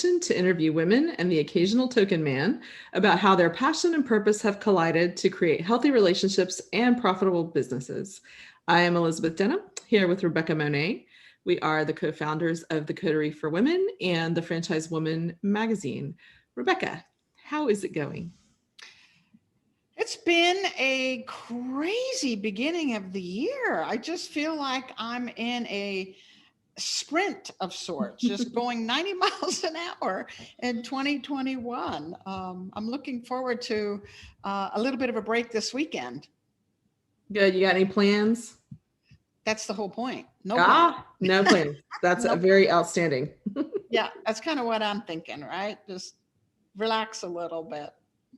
mission to interview women and the occasional token man about how their passion and purpose have collided to create healthy relationships and profitable businesses. I am Elizabeth Denham, here with Rebecca Monet. We are the co-founders of The Coterie for Women and the Franchise Woman magazine. Rebecca, how is it going? It's been a crazy beginning of the year. I just feel like I'm in a sprint of sorts, just going 90 miles an hour in 2021. I'm looking forward to a little bit of a break this weekend. Good. You got any plans? That's the whole point. No plans. No plans. That's very outstanding. Yeah, that's kind of what I'm thinking, right? Just relax a little bit.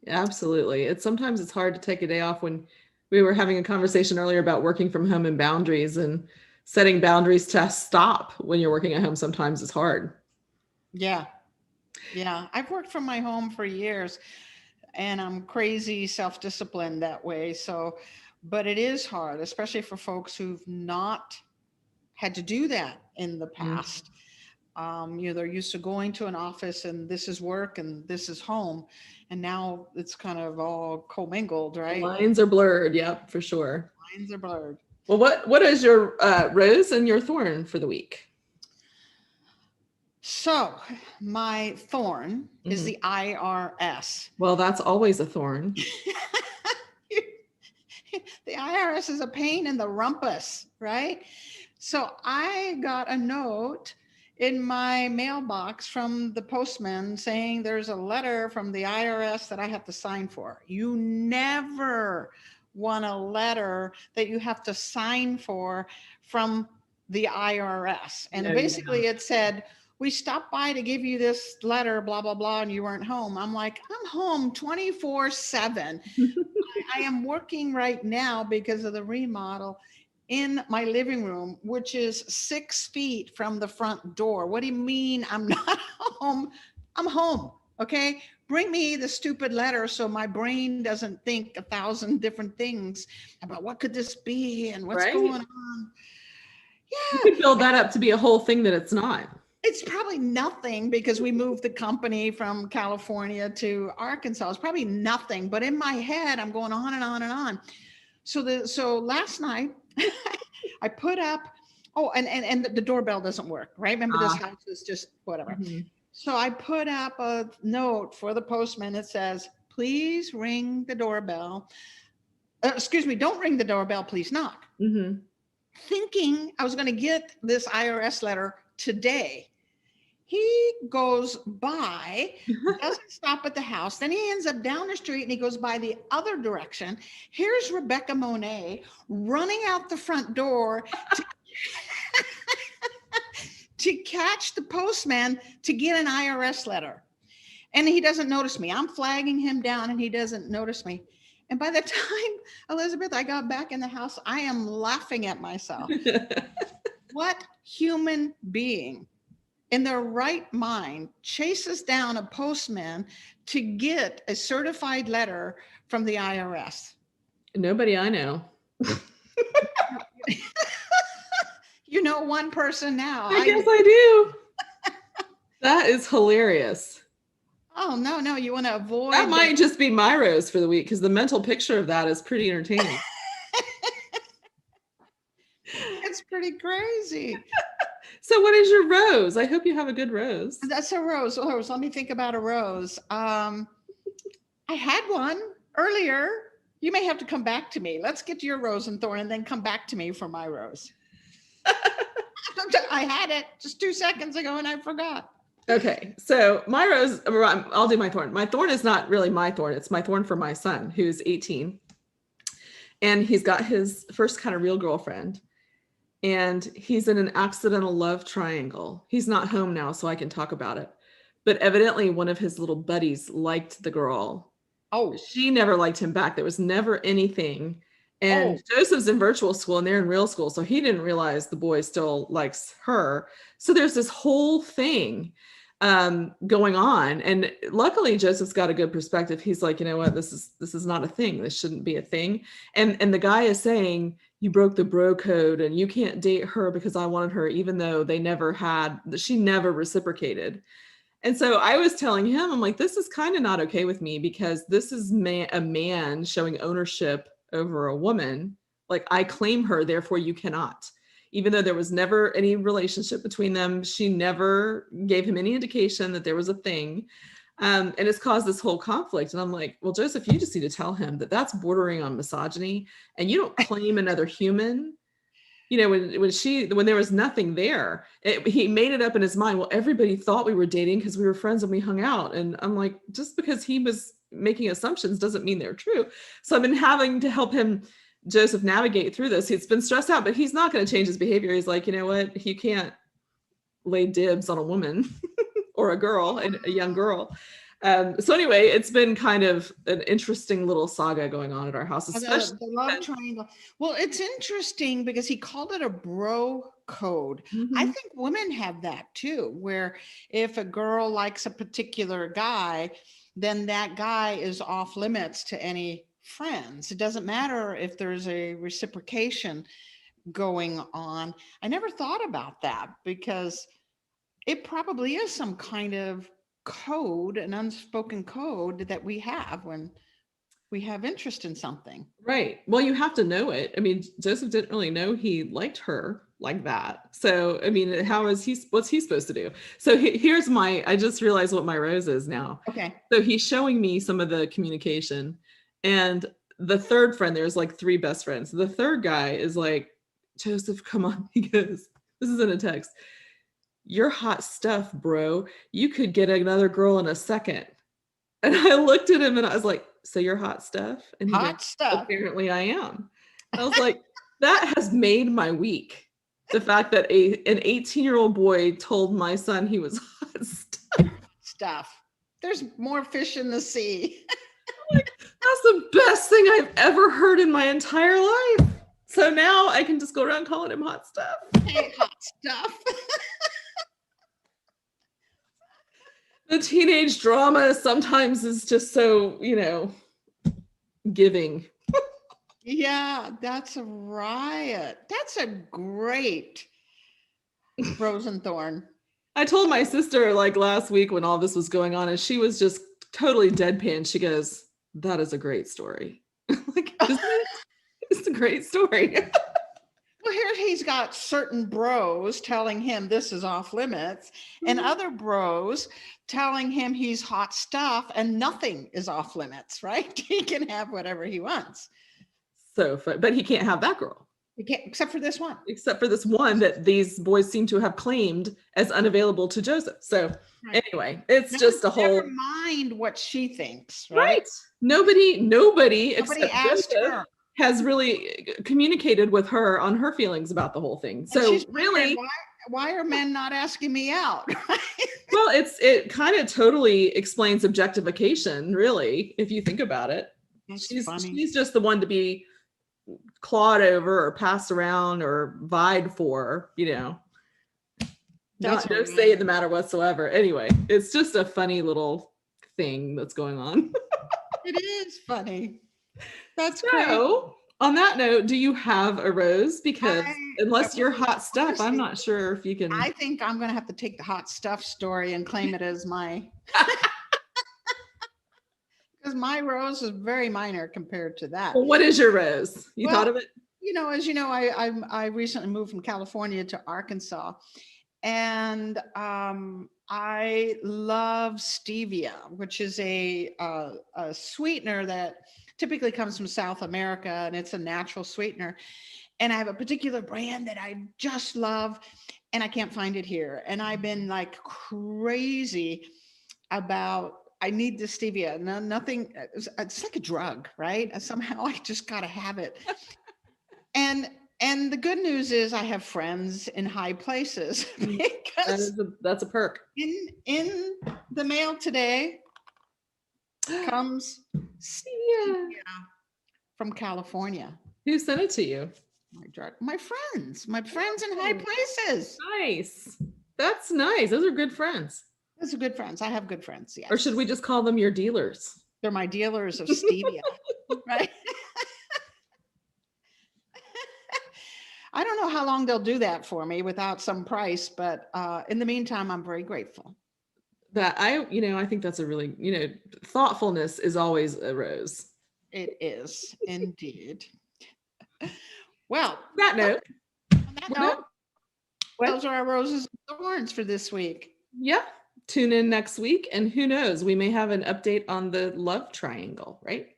Absolutely. Sometimes it's hard to take a day off. When we were having a conversation earlier about working from home and boundaries, and setting boundaries to stop when you're working at home sometimes is hard. Yeah. I've worked from my home for years and I'm crazy self-disciplined that way. But it is hard, especially for folks who've not had to do that in the past. They're used to going to an office and this is work and this is home. And now it's kind of all commingled, right? Lines are blurred. Yep, for sure. Lines are blurred. Well, what is your rose and your thorn for the week? So my thorn is the IRS. Well, that's always a thorn. The IRS is a pain in the rumpus, right? So I got a note in my mailbox from the postman saying there's a letter from the IRS that I have to sign for. You never want a letter that you have to sign for from the IRS. And basically it said, we stopped by to give you this letter, blah, blah, blah, and you weren't home. I'm like, I'm home 24/7. I am working right now because of the remodel in my living room, which is 6 feet from the front door. What do you mean I'm not home? I'm home, okay? Bring me the stupid letter so my brain doesn't think 1,000 different things about what could this be and what's going on. Yeah. You could build that up to be a whole thing that it's not. It's probably nothing because we moved the company from California to Arkansas. It's probably nothing, but in my head, I'm going on and on and on. So last night I put up, and the doorbell doesn't work, right? Remember this house is just whatever. So I put up a note for the postman that says, please ring the doorbell. Don't ring the doorbell, please knock. Thinking I was going to get this IRS letter today. He goes by, doesn't stop at the house. Then he ends up down the street and he goes by the other direction. Here's Rebecca Monet running out the front door to catch the postman to get an IRS letter. And he doesn't notice me. I'm flagging him down and he doesn't notice me. And by the time, Elizabeth, I got back in the house, I am laughing at myself. What human being in their right mind chases down a postman to get a certified letter from the IRS? Nobody I know. You know one person now. I guess I do. That is hilarious. Oh, no, you want to avoid. That might just be my rose for the week because the mental picture of that is pretty entertaining. It's pretty crazy. So what is your rose? I hope you have a good rose. That's a rose. Let me think about a rose. I had one earlier. You may have to come back to me. Let's get to your rose and thorn and then come back to me for my rose. I had it just 2 seconds ago and I forgot. Okay, so my rose, I'll do my thorn. My thorn is not really my thorn. It's my thorn for my son, who's 18. And he's got his first kind of real girlfriend. And he's in an accidental love triangle. He's not home now, so I can talk about it. But evidently one of his little buddies liked the girl. Oh. She never liked him back. There was never anything. And Joseph's in virtual school and they're in real school. So he didn't realize the boy still likes her. So there's this whole thing going on. And luckily Joseph's got a good perspective. He's like, you know what, this is not a thing. This shouldn't be a thing. And the guy is saying, you broke the bro code and you can't date her because I wanted her, even though she never reciprocated. And so I was telling him, I'm like, this is kind of not okay with me because this is a man showing ownership over a woman. Like, I claim her, therefore you cannot. Even though there was never any relationship between them, she never gave him any indication that there was a thing. And it's caused this whole conflict. And I'm like, well, Joseph, you just need to tell him that that's bordering on misogyny, and you don't claim another human. You know, when there was nothing there, he made it up in his mind. Well, everybody thought we were dating because we were friends and we hung out. And I'm like, just because he was making assumptions doesn't mean they're true. So I've been having to help him, Joseph, navigate through this. He's been stressed out, but he's not going to change his behavior. He's like, you know what? You can't lay dibs on a woman or a girl, a young girl. So anyway, it's been kind of an interesting little saga going on at our house, especially the love triangle. Well, it's interesting because he called it a bro code. I think women have that too, where if a girl likes a particular guy, then that guy is off limits to any friends. It doesn't matter if there's a reciprocation going on. I never thought about that because it probably is some kind of code, an unspoken code that we have when we have interest in something. Right. Well, you have to know it. I mean, Joseph didn't really know he liked her like that. So, I mean, what's he supposed to do? So here's I just realized what my rose is now. Okay. So he's showing me some of the communication, and the third friend, there's like three best friends. The third guy is like, Joseph, come on. He goes, this is in a text. You're hot stuff, bro. You could get another girl in a second. And I looked at him and I was like, so you're hot stuff? And he Hot goes, stuff. apparently I am. I was like, that has made my week. The fact that an 18-year-old boy told my son he was hot stuff. There's more fish in the sea. Like, that's the best thing I've ever heard in my entire life. So now I can just go around calling him hot stuff. Hey, hot stuff. The teenage drama sometimes is just so, giving. Yeah, that's a riot. That's a great Rose and Thorn. I told my sister like last week when all this was going on, and she was just totally deadpan. She goes, that is a great story. Like, it's a great story. Well, here he's got certain bros telling him this is off limits, and other bros telling him he's hot stuff and nothing is off limits, right? He can have whatever he wants. So fun. But he can't have that girl. He can't, except for this one. Except for this one that these boys seem to have claimed as unavailable to Joseph. So anyway, it's just a whole. Never mind what she thinks, right? Right. Nobody except asked Joseph her. Has really communicated with her on her feelings about the whole thing. So really, why are men not asking me out? Well, it kind of totally explains objectification, really, if you think about it. She's just the one to be clawed over or passed around or vied for, no say in the matter whatsoever. Anyway, it's just a funny little thing that's going on. It is funny. That's so, great. On that note, do you have a rose? Because unless you're hot stuff, I'm not sure if you can. I think I'm going to have to take the hot stuff story and claim it as my. Because my rose is very minor compared to that. Well, what is your rose? You thought of it? As you know, I recently moved from California to Arkansas, and I love stevia, which is a sweetener that typically comes from South America, and it's a natural sweetener. And I have a particular brand that I just love, and I can't find it here. And I've been like crazy about, I need the stevia. No, nothing, it's like a drug, right? Somehow I just got to have it. And the good news is I have friends in high places, because that's a perk. In the mail today comes stevia from California. Who sent it to you? My friends in high places. Nice. That's nice. Those are good friends. Those are good friends. I have good friends. Yes. Or should we just call them your dealers? They're my dealers of stevia, right? I don't know how long they'll do that for me without some price, but in the meantime, I'm very grateful. I think that's a really, thoughtfulness is always a rose. It is indeed. Well, That note, on that we're note, done. What? those are our roses and thorns for this week. Yeah. Tune in next week, and who knows, we may have an update on the love triangle, right?